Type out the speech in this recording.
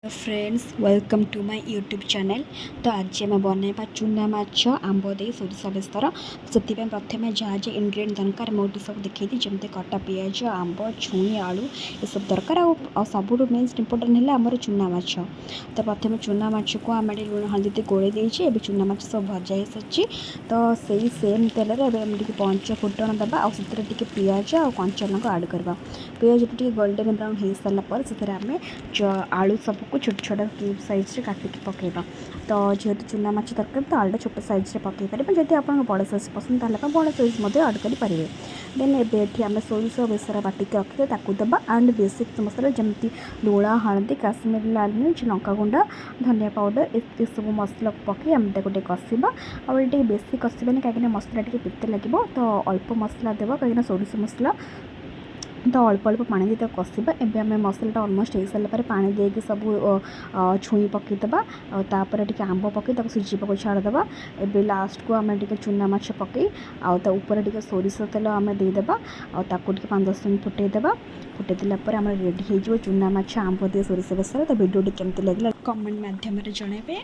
Friends welcome to my YouTube channel. तो आज आम बनवा चूना माछ आंब दे सोरिष बेसर। से प्रथम जहाँ जहाँ इनग्रेडिएंट दरकार मुझे सब देखी जमी कटा पिज आंब छुई आलू ये सब दरकार आ सब मेन इंपोर्टाट है आमर चूना माछ। तो प्रथम चूना माछ को आम लुण हल्दी गोले देखे चूना माछ सब भजा हो सारी। तो सही सेम तेल पंच फुटण दबा आउ पिज आ कंचा लंका आड करवा। पिज गोल्डन ब्राउन हो सारापर से आलू सब को छोट छोट क्यूब साइज काटिक पकेबा। तो जेहेतु चूना माछ तरकारी तो आलूटा छोट साइज पकई पारे जब आप बड़ साइज पसंद बड़ साइज आड करेंगे। देन ये आम सोरिष बेसर बाटिक रखिए देवा एंड बेसिक मसला जमी लुण हल्दी काश्मीरी लाल मिर्च लंका गुंड धनिया पाउडर ये सब मसला पकई आम गोटे कषा और ये बेसी कषानी कहीं मसला टे पिता लगे। तो अल्प मसला देव कहीं सोरिष मसला तो अल्प अल्प पानी दे कषा। एवं आम मसलाटा अलमोस्ट हो सारापर पानी देके सब छुई पकईदेवा तापर टे आंब पकई सीझा छाड़देवा। एवं लास्ट को आम चूना माछ पकई आपर टे सोरिष तेल आम देदेवा ताकू 5-10 मिनट फुटेदेवा। फुटेदेला आम रेडी हो चूना माछ आंब दे सोरिष बेसर। तो वीडियो केमती लगे कमेंट माध्यम जनइबे।